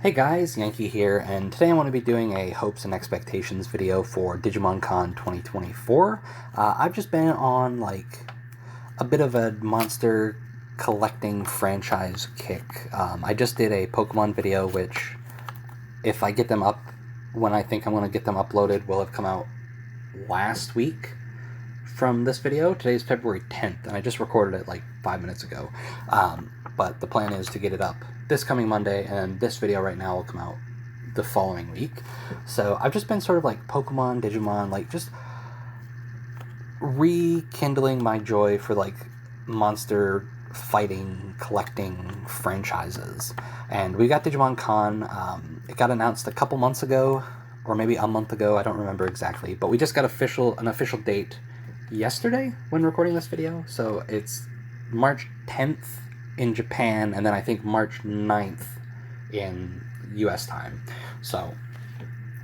Hey guys, Yankee here, and today I want to be doing a hopes and expectations video for Digimon Con 2024. I've just been on a bit of a monster collecting franchise kick. I just did a Pokemon video, which, if I get them up when I think I'm going to get them uploaded, will have come out last week from this video. Today's February 10th, and I just recorded it like 5 minutes ago. But the plan is to get it up this coming Monday, and this video right now will come out the following week. So I've just been sort of like Pokemon, Digimon, like just rekindling my joy for like monster fighting, collecting franchises. And we got Digimon Con. It got announced a couple months ago, or maybe a month ago, I don't remember exactly, but we just got an official date yesterday when recording this video. So it's March 10th in Japan, and then I think March 9th in US time. So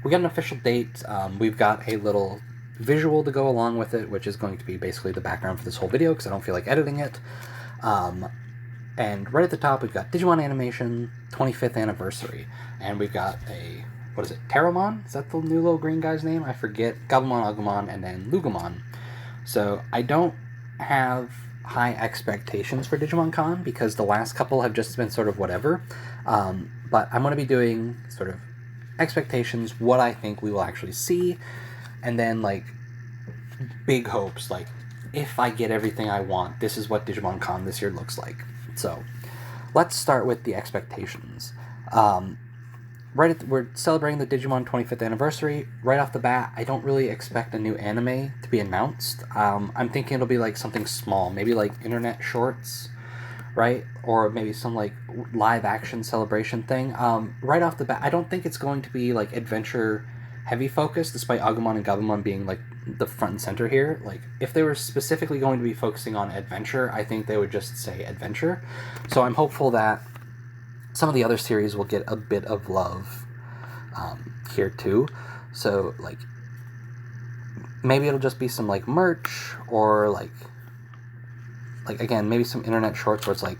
we got an official date. We've got a little visual to go along with it, which is going to be basically the background for this whole video because I don't feel like editing it. And right at the top, we've got Digimon Animation 25th Anniversary, and we've got a, what is it, Terramon? Is that the new little green guy's name? I forget. Gabumon, Agumon, and then Lugumon. So I don't have high expectations for Digimon Con because the last couple have just been sort of whatever. But I'm going to be doing sort of expectations, what I think we will actually see, and then like big hopes, like if I get everything I want, this is what Digimon Con this year looks like. So let's start with the expectations. We're celebrating the Digimon 25th anniversary. Right off the bat, I don't really expect a new anime to be announced. I'm thinking it'll be like something small, maybe like internet shorts, right? Or maybe some like live action celebration thing. Right off the bat, I don't think it's going to be like adventure heavy focused, despite Agumon and Gabumon being like the front and center here. Like if they were specifically going to be focusing on adventure, I think they would just say adventure. So I'm hopeful that some of the other series will get a bit of love here too. So like maybe it'll just be some like merch, or like again maybe some internet shorts where it's like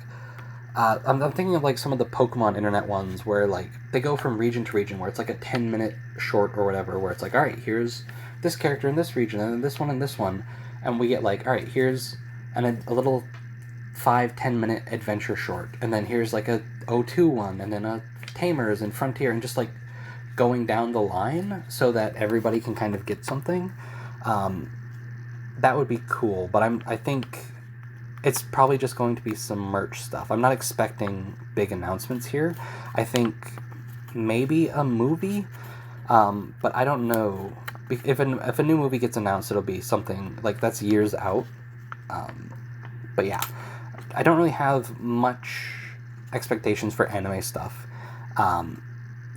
I'm thinking of like some of the Pokemon internet ones where like they go from region to region, where it's like a 10-minute short or whatever, where it's like, all right, here's this character in this region and this one and this one, and we get like, all right, here's a little 5-10 minute adventure short, and then here's like a O2 one, and then a Tamers and Frontier, and just like going down the line so that everybody can kind of get something. That would be cool, but I think it's probably just going to be some merch stuff. I'm not expecting big announcements here. I think maybe a movie, but I don't know. If a new movie gets announced, it'll be something like that's years out. But yeah, I don't really have much expectations for anime stuff.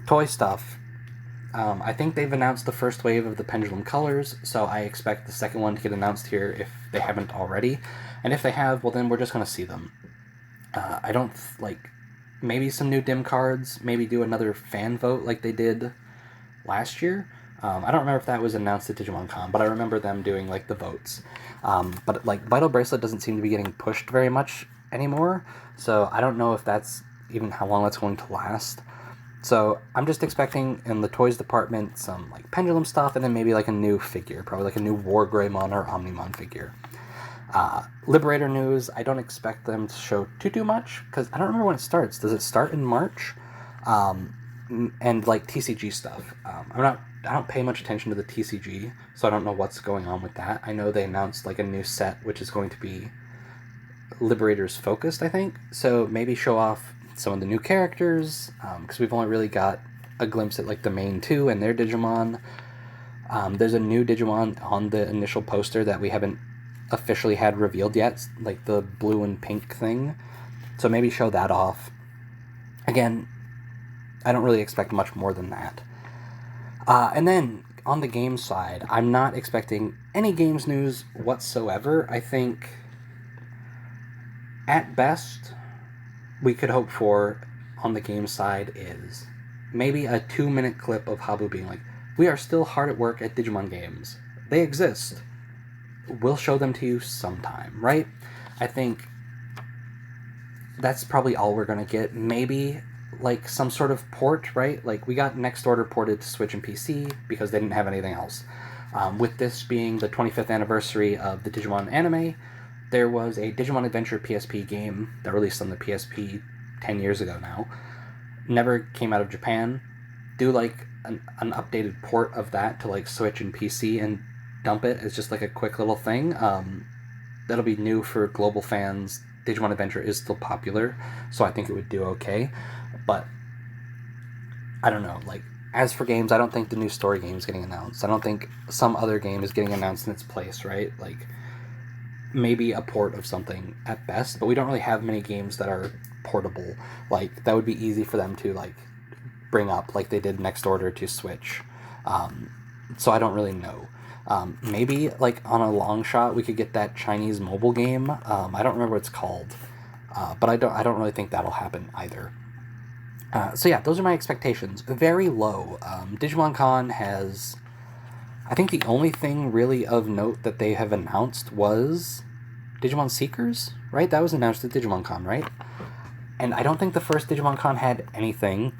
Toy stuff, I think they've announced the first wave of the Pendulum Colors, so I expect the second one to get announced here if they haven't already. And if they have, well then we're just going to see them. I don't, maybe some new dim cards, maybe do another fan vote like they did last year. I don't remember if that was announced at Digimon Con, but I remember them doing like the votes. But like Vital Bracelet doesn't seem to be getting pushed very much anymore, so I don't know if that's even how long that's going to last. So I'm just expecting in the toys department some like Pendulum stuff, and then maybe like a new figure, probably like a new Wargreymon or Omnimon figure. Liberator news, I don't expect them to show too much, because I don't remember when it starts. Does it start in March? And like TCG stuff. I don't pay much attention to the TCG, so I don't know what's going on with that. I know they announced like a new set, which is going to be Liberators focused, I think. So maybe show off some of the new characters, because we've only really got a glimpse at like the main two and their Digimon. There's a new Digimon on the initial poster that we haven't officially had revealed yet, like the blue and pink thing. So maybe show that off. Again, I don't really expect much more than that. And then on the games side, I'm not expecting any games news whatsoever. I think at best we could hope for on the game side is maybe a 2-minute clip of Habu being like, we are still hard at work at Digimon games. They exist. We'll show them to you sometime, right? I think that's probably all we're going to get. Maybe like some sort of port, right? Like we got Next Order ported to Switch and PC because they didn't have anything else. With this being the 25th anniversary of the Digimon anime, there was a Digimon Adventure PSP game that released on the PSP 10 years ago now. Never came out of Japan. Do like an updated port of that to like Switch and PC and dump it as just like a quick little thing. That'll be new for global fans. Digimon Adventure is still popular, so I think it would do okay. But I don't know, like, as for games, I don't think the new story game is getting announced. I don't think some other game is getting announced in its place, right? Like, maybe a port of something at best, but we don't really have many games that are portable. Like, that would be easy for them to, like, bring up, like they did Next Order to Switch. So I don't really know. Maybe, like, on a long shot, we could get that Chinese mobile game. I don't remember what it's called, but I don't really think that'll happen either. So yeah, those are my expectations. Very low. Digimon Con has... I think the only thing really of note that they have announced was Digimon Seekers, right? That was announced at Digimon Con, right? And I don't think the first Digimon Con had anything.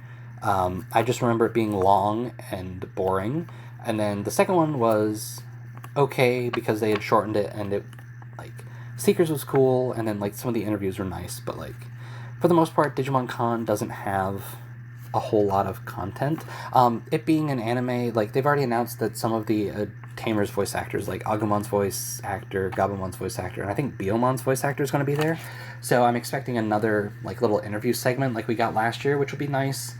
I just remember it being long and boring. And then the second one was okay because they had shortened it, and it, like, Seekers was cool, and then, like, some of the interviews were nice, but, like, for the most part, Digimon Con doesn't have a whole lot of content. It being an anime, like, they've already announced that some of the Tamer's voice actors, like Agumon's voice actor, Gabumon's voice actor, and I think Biomon's voice actor is going to be there. So I'm expecting another, like, little interview segment like we got last year, which will be nice.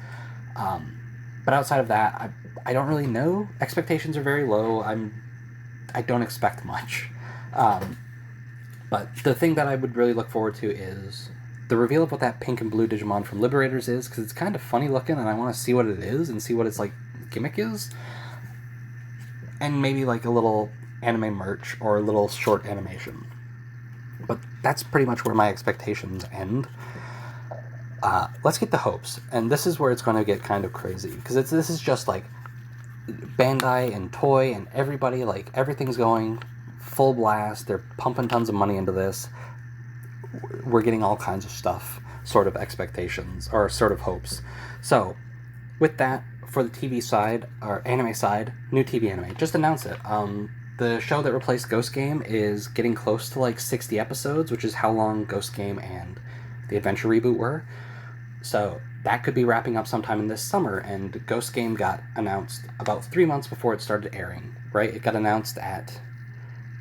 But outside of that, I don't really know. Expectations are very low. I don't expect much. But the thing that I would really look forward to is the reveal of what that pink and blue Digimon from Liberators is, because it's kind of funny looking, and I want to see what it is and see what its, like, gimmick is. And maybe, like, a little anime merch or a little short animation. But that's pretty much where my expectations end. Let's get to hopes, and this is where it's going to get kind of crazy, because this is just, like, Bandai and Toy and everybody, like, everything's going full blast. They're pumping tons of money into this. We're getting all kinds of stuff, sort of expectations, or sort of hopes. So, with that, for the TV side, or anime side, new TV anime, just announce it. The show that replaced Ghost Game is getting close to, like, 60 episodes, which is how long Ghost Game and the Adventure reboot were. So that could be wrapping up sometime in this summer, and Ghost Game got announced about 3 months before it started airing, right? It got announced at,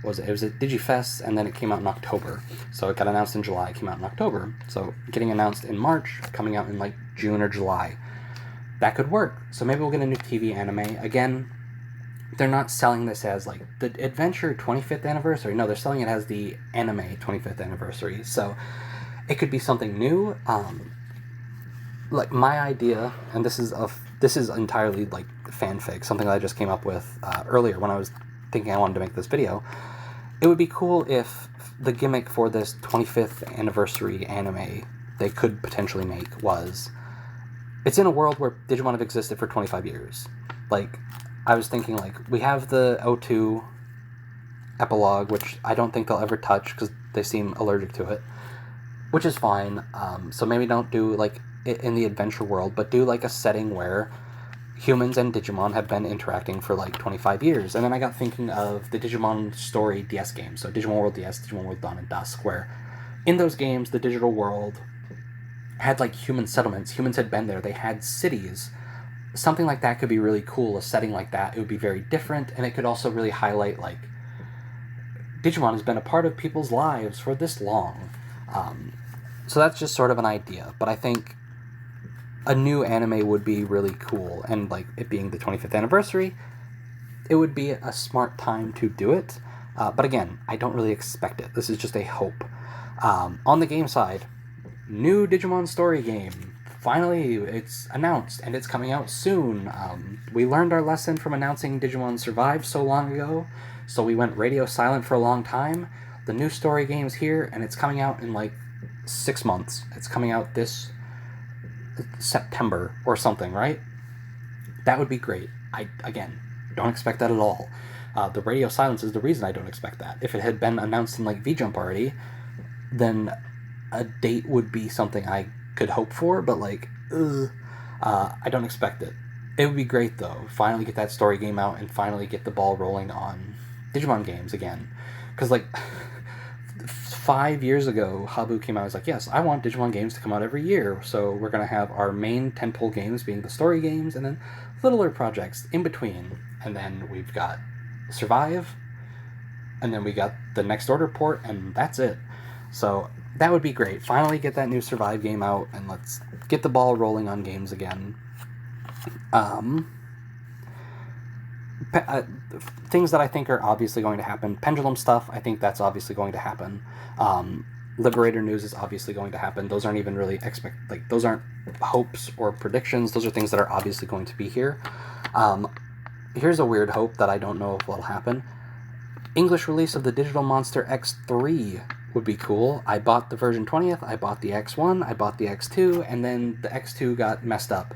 it was at DigiFest, and then it came out in October. So it got announced in July, it came out in October. So getting announced in March, coming out in, like, June or July. That could work. So maybe we'll get a new TV anime. Again, they're not selling this as, like, the Adventure 25th anniversary. No, they're selling it as the anime 25th anniversary. So it could be something new. Like, my idea, and this is entirely, like, fanfic, something that I just came up with earlier when I was thinking I wanted to make this video. It would be cool if the gimmick for this 25th anniversary anime they could potentially make was, it's in a world where Digimon have existed for 25 years. Like, I was thinking, like, we have the O2 epilogue, which I don't think they'll ever touch because they seem allergic to it, which is fine. So maybe don't do, like, in the adventure world, but do, like, a setting where humans and Digimon have been interacting for, like, 25 years. And then I got thinking of the Digimon Story DS games, so Digimon World DS, Digimon World Dawn and Dusk, where in those games, the digital world had, like, human settlements. Humans had been there. They had cities. Something like that could be really cool, a setting like that. It would be very different, and it could also really highlight, like, Digimon has been a part of people's lives for this long. So that's just sort of an idea, but I think a new anime would be really cool, and, like, it being the 25th anniversary, it would be a smart time to do it. But again, I don't really expect it. This is just a hope. On the game side, new Digimon story game. Finally, it's announced, and it's coming out soon. We learned our lesson from announcing Digimon Survive so long ago, so we went radio silent for a long time. The new story game's here, and it's coming out in, like, 6 months. It's coming out this September or something, right? That would be great. I, again, don't expect that at all. The radio silence is the reason I don't expect that. If it had been announced in, like, V-Jump already, then a date would be something I could hope for, but, like, I don't expect it. It would be great though. Finally get that story game out and finally get the ball rolling on Digimon games again. Because like 5 years ago, Habu came out and was like, yes, I want Digimon games to come out every year. So we're going to have our main tentpole games being the story games and then littler projects in between. And then we've got Survive, and then we got the Next Order port, and that's it. So that would be great. Finally get that new Survive game out, and let's get the ball rolling on games again. Things that I think are obviously going to happen. Pendulum stuff, I think that's obviously going to happen. Liberator news is obviously going to happen. Those aren't even really those aren't hopes or predictions. Those are things that are obviously going to be here. Here's a weird hope that I don't know if will happen. English release of the Digital Monster X3 would be cool. I bought the version 20th, I bought the X1, I bought the X2, and then the X2 got messed up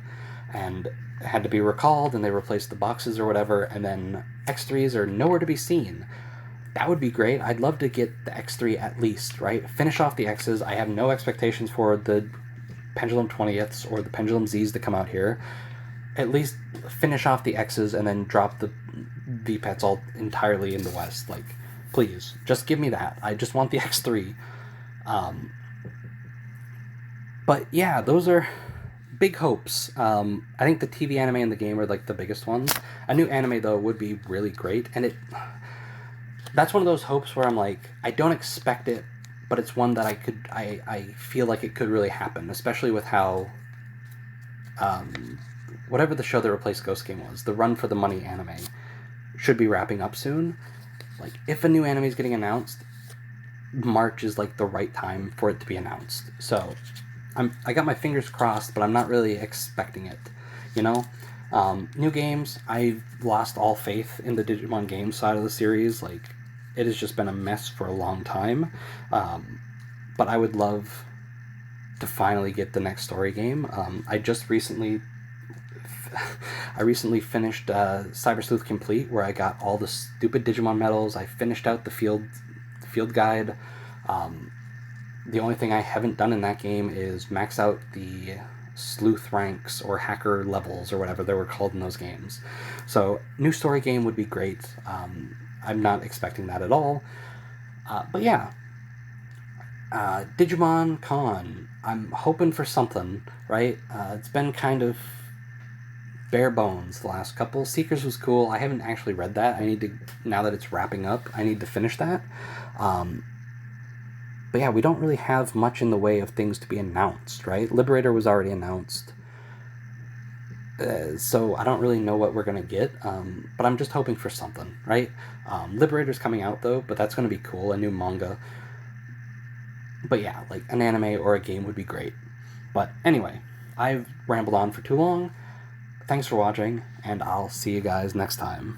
and had to be recalled, and they replaced the boxes or whatever, and then X3s are nowhere to be seen. That would be great. I'd love to get the X3 at least, right? Finish off the X's. I have no expectations for the Pendulum 20ths or the Pendulum Zs to come out here. At least finish off the X's and then drop the VPETs all entirely in the West. Like, please, just give me that. I just want the X3. But yeah, those are big hopes. I think the TV anime and the game are like the biggest ones. A new anime though would be really great, and that's one of those hopes where I'm like, I don't expect it, but it's one that I feel like it could really happen, especially with how whatever the show that replaced Ghost Game was, the Run for the Money anime should be wrapping up soon. Like, if a new anime is getting announced, March is like the right time for it to be announced. So I got my fingers crossed, but I'm not really expecting it, you know? New games, I've lost all faith in the Digimon game side of the series. Like, it has just been a mess for a long time. But I would love to finally get the next story game. I recently finished Cyber Sleuth Complete, where I got all the stupid Digimon medals. I finished out the field guide. The only thing I haven't done in that game is max out the sleuth ranks or hacker levels or whatever they were called in those games. So new story game would be great. I'm not expecting that at all. But yeah, Digimon Con. I'm hoping for something, right? It's been kind of bare bones the last couple. Seekers was cool. I haven't actually read that. Now that it's wrapping up, I need to finish that. But yeah, we don't really have much in the way of things to be announced, right? Liberator was already announced. So I don't really know what we're going to get, but I'm just hoping for something, right? Liberator's coming out, though, but that's going to be cool, a new manga. But yeah, like an anime or a game would be great. But anyway, I've rambled on for too long. Thanks for watching, and I'll see you guys next time.